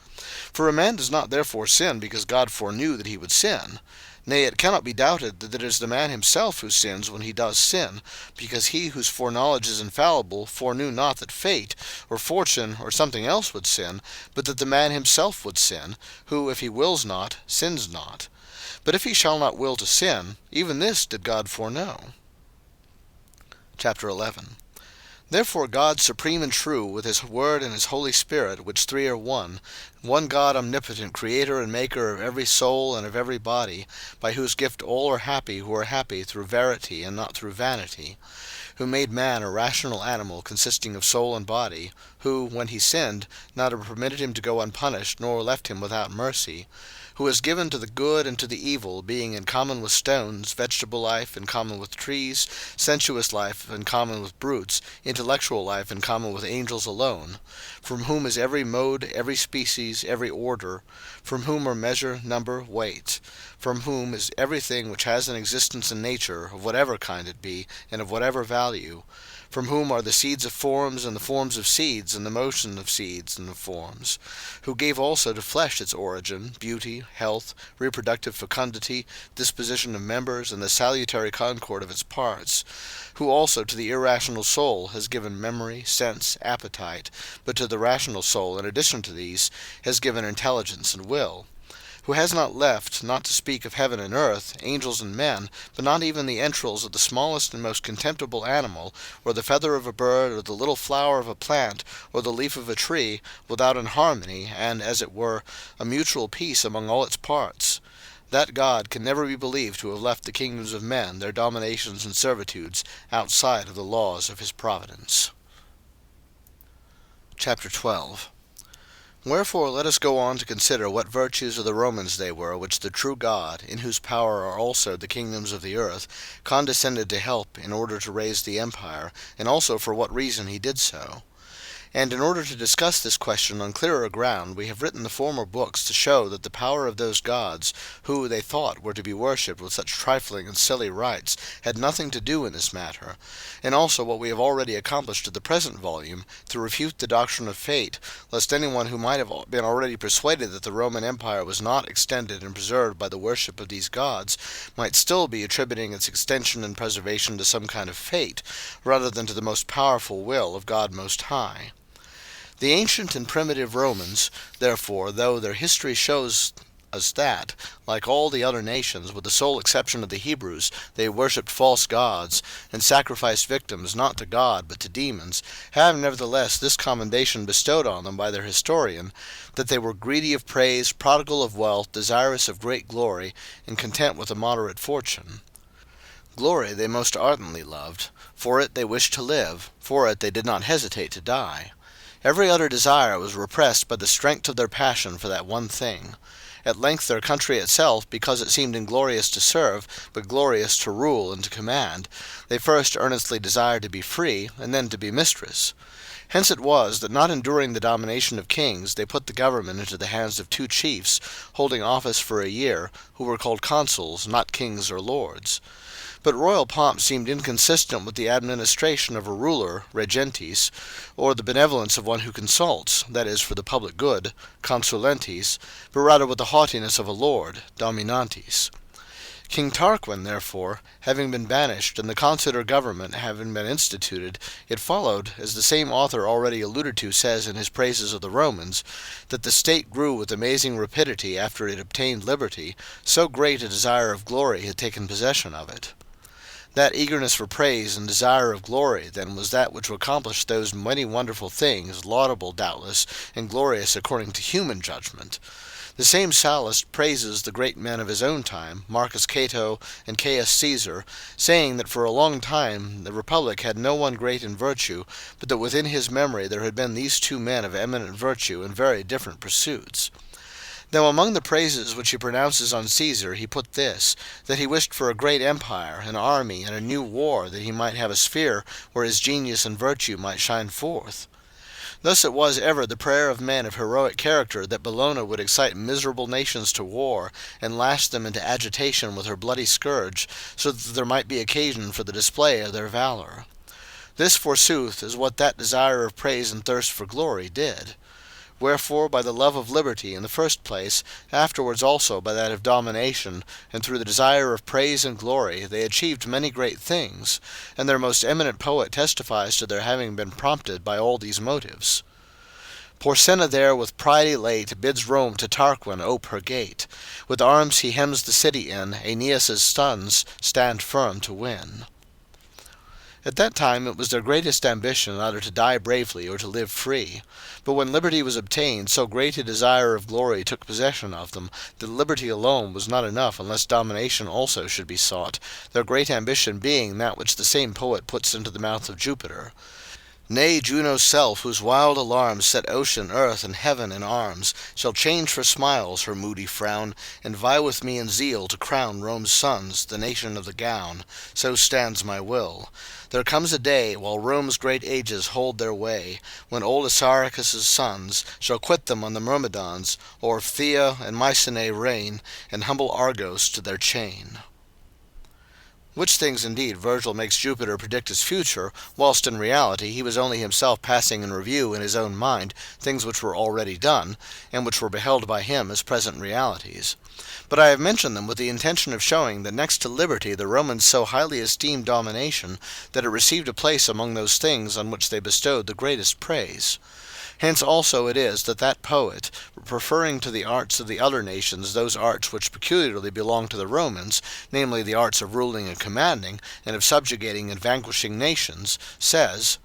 For a man does not therefore sin because God foreknew that he would sin. Nay, it cannot be doubted that it is the man himself who sins when he does sin, because he whose foreknowledge is infallible foreknew not that fate, or fortune, or something else would sin, but that the man himself would sin, who, if he wills not, sins not. But if he shall not will to sin, even this did God foreknow. Chapter 11. Therefore God supreme and true, with his Word and his Holy Spirit, which three are one God omnipotent, creator and maker of every soul and of every body, by whose gift all are happy who are happy through verity and not through vanity, who made man a rational animal consisting of soul and body, who, when he sinned, neither permitted him to go unpunished, nor left him without mercy, who has given to the good and to the evil, being in common with stones, vegetable life in common with trees, sensuous life in common with brutes, intellectual life in common with angels alone, from whom is every mode, every species, every order, from whom are measure, number, weight, from whom is everything which has an existence in nature, of whatever kind it be, and of whatever value, from whom are the seeds of forms, and the forms of seeds, and the motion of seeds and of forms, who gave also to flesh its origin, beauty, health, reproductive fecundity, disposition of members, and the salutary concord of its parts, who also to the irrational soul has given memory, sense, appetite, but to the rational soul, in addition to these, has given intelligence and will, who has not left, not to speak of heaven and earth, angels and men, but not even the entrails of the smallest and most contemptible animal, or the feather of a bird, or the little flower of a plant, or the leaf of a tree, without an harmony, and, as it were, a mutual peace among all its parts. That God can never be believed to have left the kingdoms of men, their dominations and servitudes, outside of the laws of his providence. Chapter 12. Wherefore let us go on to consider what virtues of the Romans they were, which the true God, in whose power are also the kingdoms of the earth, condescended to help in order to raise the empire, and also for what reason he did so. And in order to discuss this question on clearer ground, we have written the former books to show that the power of those gods, who they thought were to be worshipped with such trifling and silly rites, had nothing to do in this matter, and also what we have already accomplished in the present volume, to refute the doctrine of fate, lest anyone who might have been already persuaded that the Roman Empire was not extended and preserved by the worship of these gods, might still be attributing its extension and preservation to some kind of fate, rather than to the most powerful will of God Most High. The ancient and primitive Romans, therefore, though their history shows us that, like all the other nations, with the sole exception of the Hebrews, they worshipped false gods, and sacrificed victims not to God but to demons, have nevertheless this commendation bestowed on them by their historian, that they were greedy of praise, prodigal of wealth, desirous of great glory, and content with a moderate fortune. Glory they most ardently loved, for it they wished to live, for it they did not hesitate to die. Every other desire was repressed by the strength of their passion for that one thing. At length their country itself, because it seemed inglorious to serve, but glorious to rule and to command, they first earnestly desired to be free, and then to be mistress. Hence it was that, not enduring the domination of kings, they put the government into the hands of two chiefs, holding office for a year, who were called consuls, not kings or lords. But royal pomp seemed inconsistent with the administration of a ruler, regentis, or the benevolence of one who consults, that is, for the public good, consulentis, but rather with the haughtiness of a lord, dominantis. King Tarquin, therefore, having been banished, and the consular government having been instituted, it followed, as the same author already alluded to says in his praises of the Romans, that the state grew with amazing rapidity after it obtained liberty, so great a desire of glory had taken possession of it. That eagerness for praise and desire of glory, then, was that which accomplished those many wonderful things, laudable doubtless, and glorious according to human judgment. The same Sallust praises the great men of his own time, Marcus Cato and Caius Caesar, saying that for a long time the Republic had no one great in virtue, but that within his memory there had been these two men of eminent virtue in very different pursuits. Now among the praises which he pronounces on Caesar he put this, that he wished for a great empire, an army, and a new war, that he might have a sphere where his genius and virtue might shine forth. Thus it was ever the prayer of men of heroic character that Bellona would excite miserable nations to war, and lash them into agitation with her bloody scourge, so that there might be occasion for the display of their valor. This, forsooth, is what that desire of praise and thirst for glory did. Wherefore, by the love of liberty in the first place, afterwards also by that of domination, and through the desire of praise and glory, they achieved many great things, and their most eminent poet testifies to their having been prompted by all these motives. Porsenna there with pride elate bids Rome to Tarquin ope her gate. With arms he hems the city in, Aeneas' sons stand firm to win. At that time it was their greatest ambition either to die bravely or to live free. But when liberty was obtained, so great a desire of glory took possession of them, that liberty alone was not enough unless domination also should be sought, their great ambition being that which the same poet puts into the mouth of Jupiter. Nay, Juno's self, whose wild alarms set ocean, earth, and heaven in arms, shall change for smiles her moody frown, and vie with me in zeal to crown Rome's sons, the nation of the gown. So stands my will. There comes a day, while Rome's great ages hold their way, when old Assaracus' sons shall quit them on the Myrmidons, o'er Phthia and Mycenae reign, and humble Argos to their chain. Which things indeed Virgil makes Jupiter predict his future, whilst in reality he was only himself passing in review in his own mind things which were already done, and which were beheld by him as present realities. But I have mentioned them with the intention of showing that next to liberty the Romans so highly esteemed domination, that it received a place among those things on which they bestowed the greatest praise. Hence also it is that that poet, preferring to the arts of the other nations those arts which peculiarly belong to the Romans, namely the arts of ruling and commanding, and of subjugating and vanquishing nations, says,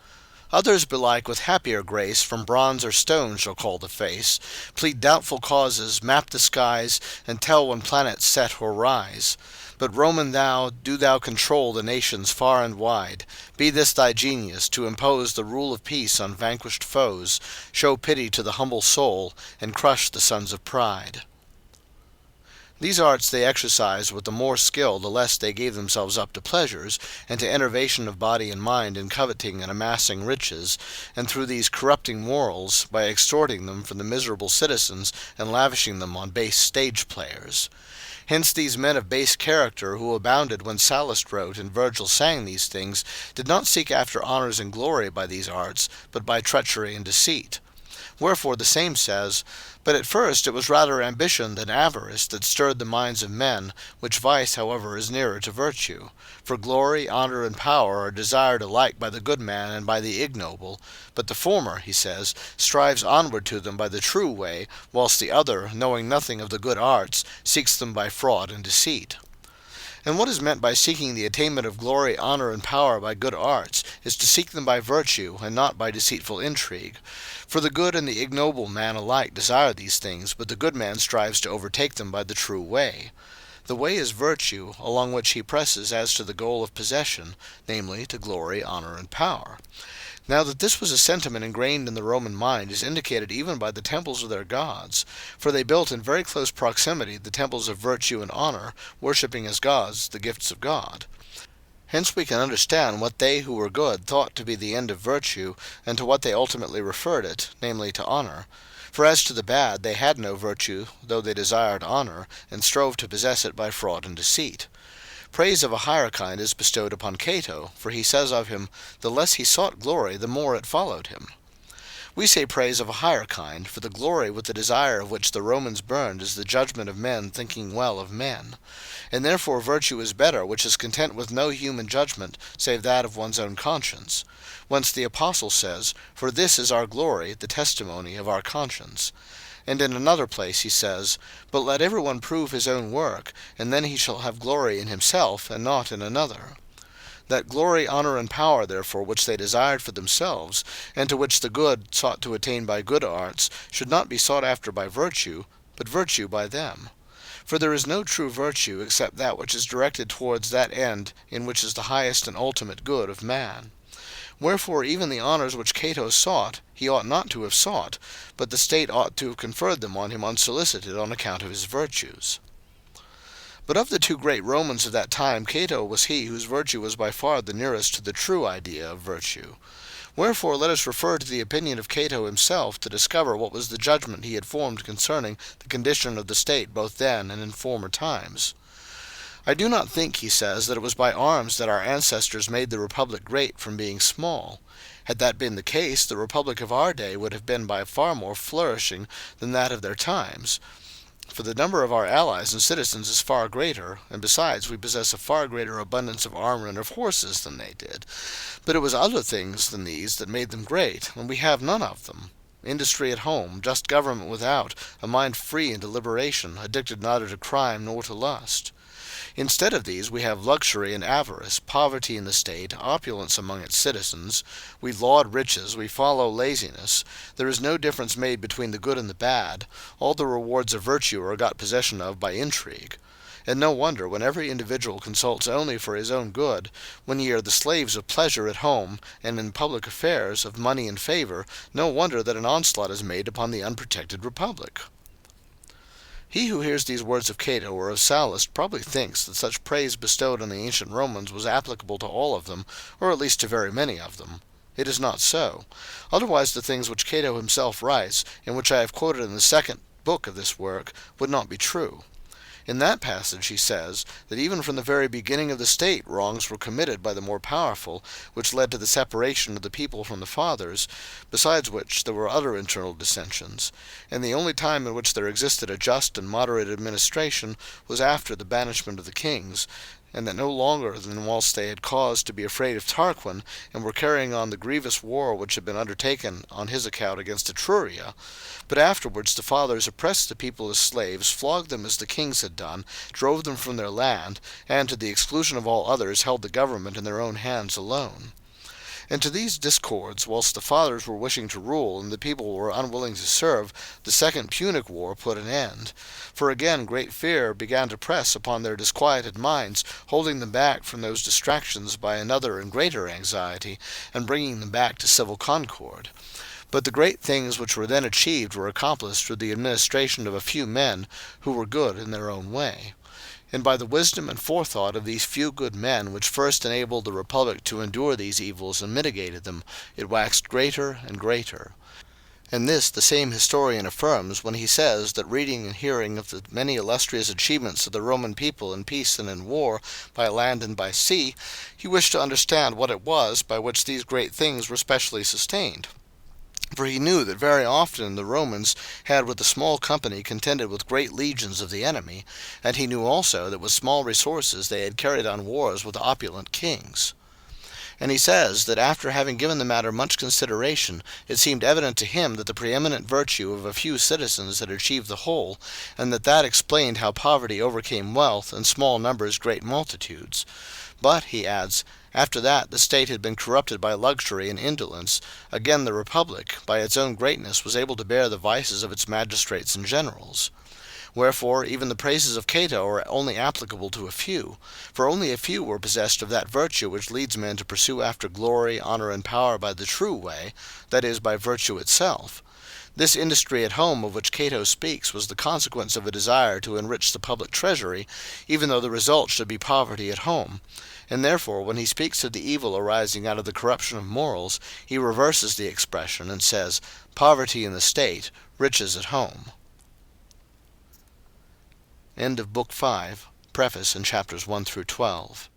Others belike with happier grace from bronze or stone shall call the face, plead doubtful causes, map the skies, and tell when planets set or rise. But Roman thou, do thou control the nations far and wide. Be this thy genius, to impose the rule of peace on vanquished foes, show pity to the humble soul, and crush the sons of pride. These arts they exercised with the more skill the less they gave themselves up to pleasures, and to enervation of body and mind in coveting and amassing riches, and through these corrupting morals, by extorting them from the miserable citizens, and lavishing them on base stage players. Hence these men of base character, who abounded when Sallust wrote and Virgil sang these things, did not seek after honours and glory by these arts, but by treachery and deceit. Wherefore the same says, But at first it was rather ambition than avarice that stirred the minds of men, which vice, however, is nearer to virtue. For glory, honour, and power are desired alike by the good man and by the ignoble, but the former, he says, strives onward to them by the true way, whilst the other, knowing nothing of the good arts, seeks them by fraud and deceit. And what is meant by seeking the attainment of glory, honour, and power by good arts, is to seek them by virtue, and not by deceitful intrigue. For the good and the ignoble man alike desire these things, but the good man strives to overtake them by the true way. The way is virtue, along which he presses as to the goal of possession, namely, to glory, honour, and power. Now that this was a sentiment ingrained in the Roman mind is indicated even by the temples of their gods, for they built in very close proximity the temples of virtue and honour, worshipping as gods the gifts of God. Hence we can understand what they who were good thought to be the end of virtue, and to what they ultimately referred it, namely to honour. For as to the bad, they had no virtue, though they desired honour, and strove to possess it by fraud and deceit. Praise of a higher kind is bestowed upon Cato, for he says of him, The less he sought glory, the more it followed him. We say praise of a higher kind, for the glory with the desire of which the Romans burned is the judgment of men thinking well of men. And therefore virtue is better which is content with no human judgment, save that of one's own conscience. Whence the Apostle says, "For this is our glory, the testimony of our conscience." And in another place he says, "But let every one prove his own work, and then he shall have glory in himself, and not in another." That glory, honor, and power, therefore, which they desired for themselves, and to which the good sought to attain by good arts, should not be sought after by virtue, but virtue by them. For there is no true virtue except that which is directed towards that end in which is the highest and ultimate good of man. Wherefore even the honours which Cato sought, he ought not to have sought, but the state ought to have conferred them on him unsolicited on account of his virtues. But of the two great Romans of that time, Cato was he whose virtue was by far the nearest to the true idea of virtue. Wherefore let us refer to the opinion of Cato himself to discover what was the judgment he had formed concerning the condition of the state both then and in former times. "I do not think," he says, "that it was by arms that our ancestors made the republic great from being small. Had that been the case, the republic of our day would have been by far more flourishing than that of their times. For the number of our allies and citizens is far greater, and besides we possess a far greater abundance of armor and of horses than they did. But it was other things than these that made them great, and we have none of them. Industry at home, just government without, a mind free in deliberation, addicted neither to crime nor to lust. Instead of these we have luxury and avarice, poverty in the state, opulence among its citizens. We laud riches, we follow laziness. There is no difference made between the good and the bad. All the rewards of virtue are got possession of by intrigue. And no wonder, when every individual consults only for his own good, when ye are the slaves of pleasure at home, and in public affairs, of money and favour, no wonder that an onslaught is made upon the unprotected republic." He who hears these words of Cato or of Sallust probably thinks that such praise bestowed on the ancient Romans was applicable to all of them, or at least to very many of them. It is not so. Otherwise the things which Cato himself writes, and which I have quoted in the second book of this work, would not be true. In that passage he says that even from the very beginning of the state wrongs were committed by the more powerful, which led to the separation of the people from the fathers, besides which there were other internal dissensions, and the only time in which there existed a just and moderate administration was after the banishment of the kings, and that no longer than whilst they had cause to be afraid of Tarquin, and were carrying on the grievous war which had been undertaken on his account against Etruria. But afterwards the fathers oppressed the people as slaves, flogged them as the kings had done, drove them from their land, and to the exclusion of all others held the government in their own hands alone. And to these discords, whilst the fathers were wishing to rule, and the people were unwilling to serve, the second Punic War put an end. For again great fear began to press upon their disquieted minds, holding them back from those distractions by another and greater anxiety, and bringing them back to civil concord. But the great things which were then achieved were accomplished through the administration of a few men, who were good in their own way. And by the wisdom and forethought of these few good men, which first enabled the republic to endure these evils and mitigated them, it waxed greater and greater. And this the same historian affirms when he says that reading and hearing of the many illustrious achievements of the Roman people in peace and in war, by land and by sea, he wished to understand what it was by which these great things were specially sustained. For he knew that very often the Romans had with a small company contended with great legions of the enemy, and he knew also that with small resources they had carried on wars with opulent kings. And he says that after having given the matter much consideration, it seemed evident to him that the preeminent virtue of a few citizens had achieved the whole, and that explained how poverty overcame wealth, and small numbers great multitudes. But, he adds, after that the state had been corrupted by luxury and indolence, again the republic, by its own greatness, was able to bear the vices of its magistrates and generals. Wherefore even the praises of Cato are only applicable to a few, for only a few were possessed of that virtue which leads men to pursue after glory, honor, and power by the true way, that is, by virtue itself. This industry at home of which Cato speaks was the consequence of a desire to enrich the public treasury, even though the result should be poverty at home. And therefore, when he speaks of the evil arising out of the corruption of morals, he reverses the expression and says, poverty in the state, riches at home. End of Book 5, Preface in chapters 1 through 12.